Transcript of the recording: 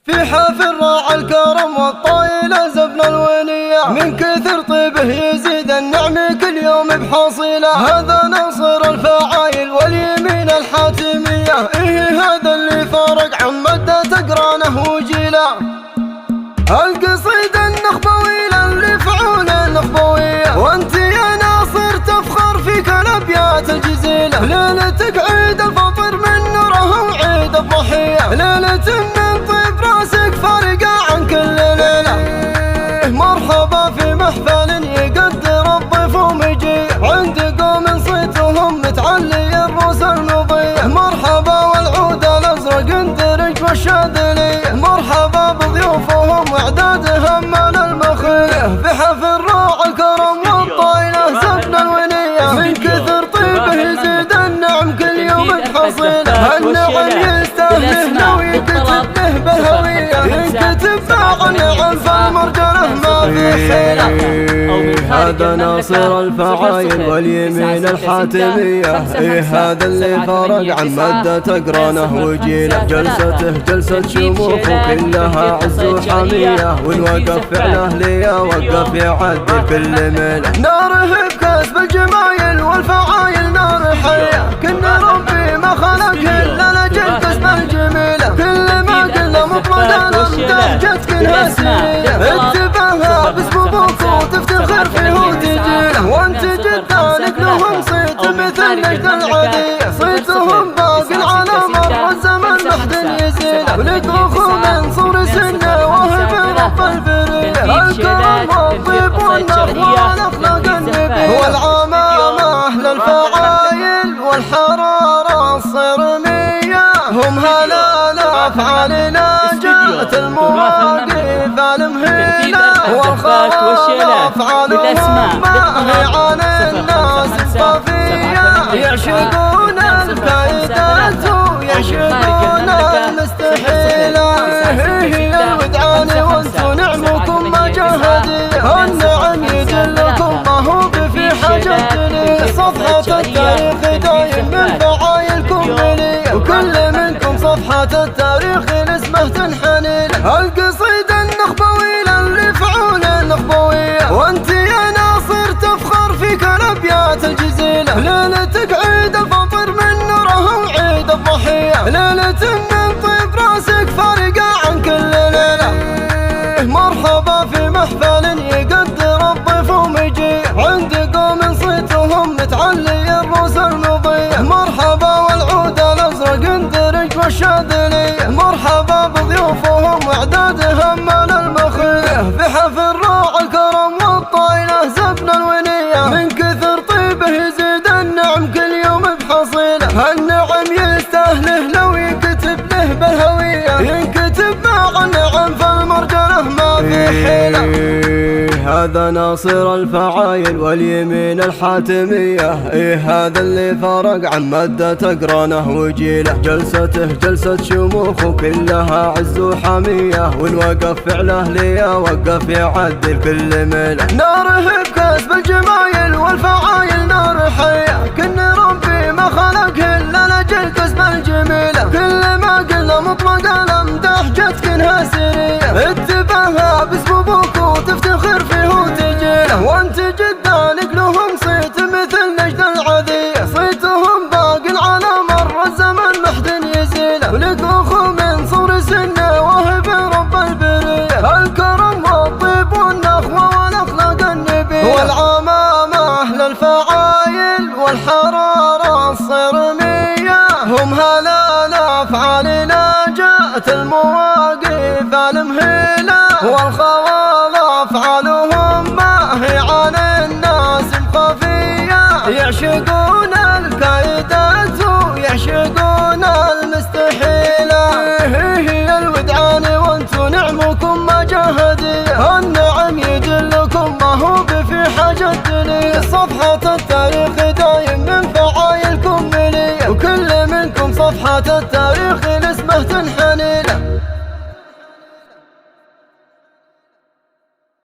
في حافل راعى الكرم والطايلة زبنا الونية، من كثر طيبه يزيد النعم كل يوم بحصيلة. هذا ناصر الفعايل واليمين الحاتمية، هذا اللي فارق عن مدة تقرانه وجيله. القصيدة النخبوية اللي فعول النخبوية، وانت يا ناصر تفخر فيك الابيات الجزيلة. ليلتك عيد الفطر من نوره وعيد الضحية، ليلة من طيب راسك فارقة عن كل ليلة. مرحبا في محفل يقدر الضيف ومجيء، عند قوم صيتهم متعلي الروس المضيء. مرحبا والعود الازرق اندرج والشاذلي، مرحبا بضيوفهم واعدادهم من المخية. في حفل راعى الكرم والطايلة زبنا الونية، من كثر طيبه يزيد النعم كل يوم بحصيله. النعم يستاهله لو يكتب له بالهوية، ينكتب باع نعم فالمرجله ما في حيلة. هذا ناصر الفعايل واليمين الحاتمية، هذا اللي فرق عن مدة تقرانه وجيله. جلسته جلسة شموخ وكلها عز وحمية، وإن وقف فعله ليا وقف يعدي كل ميله. ناره بكسب الجمايل والفعايل نار حية، كن ربي ما خلق إلا لجل كسب الجميلة. كل ما قلنا مطلقا امتهجت كلها سنية، اتباها باسم ابوك وتفتخر فيه وتجيله. وانت جدانك لهم صيت مثل نجد العادية، صيتهم باقي على مر الزمن محد يزيله. ولك اخو من صور سنه وهب رب البرية، الكرم والطيب والنخوة والاخلاق النبية. والعمامة اهل الفعايل والحرارة الصرمية، هم هلالا افعالنا جاءت المواقف المهينة. والخواطر افعالهم ما هي عن الناس الصافية، يعشقون الكائدات ويعشقون المستحيلة. هي الودعان وانتو نعمكم مجاهدية، النعم يجلكم ما هو في حاجة لي. صفحة التاريخ دايم من فعايلكم ملية، وكل منكم صفحة التاريخ لاسمه تنحني له. القصيدة النخبوية اللي فعول النخبوية، وانت يا ناصر تفخر فيك الابيات الجزيلة. ليلتك عيد الفطر من نوره وعيد الضحية، ليلة من طيب راسك فارقة عن كل ليلة. مرحبا في محفل يقدر الضيف ومجيء، عند قوم صيتهم متعلي الروس المضيء. مرحبا والعود الازرق اندرج والشاذلي، مرحبا بضيوفهم واعدادهم من المخية. في حفل راعى الكرم والطايلة زبنا الونية، من كثر طيبه يزيد النعم كل يوم بحصيله. النعم يستاهله لو يكتب له بالهوية، ينكتب باع النعم فالمرجله ما في حيلة. هذا ناصر الفعايل واليمين الحاتمية، هذا اللي فرق عن مدة تقرانه وجيله. جلسته جلسة شموخ وكلها عز وحمية، وإن وقف فعله ليا وقف يعدي كل ميله. ناره بكسب الجمايل والفعايل نار حية، كن ربي ما خلق إلا لجل كسب الجميلة. كل ما قلنا مطلقا امدح جت كنها سرية، اتباها باسم ابوك وتفتخر فيه وتجيله. وانت جدانك لهم صيت مثل نجد العادية، صيتهم باقي على مر الزمن محد يزيله. ولك اخو من صور سنه وهب رب البرية، الكرم والطيب والنخوة والاخلاق النبية. والعمامة اهل الفعايل والحرارة الصرمية، هم هلالا افعالنا جاءت المواقف المهيلة. والخواطر افعالهم ما هي عن الناس الخفية، يعشقون الكائدات ويعشقون المستحيلة. هي الودعان وانتو نعمكم مجاهدية، النعم يجلكم ما هو في حاجة لي. صفحة التاريخ دايم من فعايلكم ملية، وكل منكم صفحة التاريخ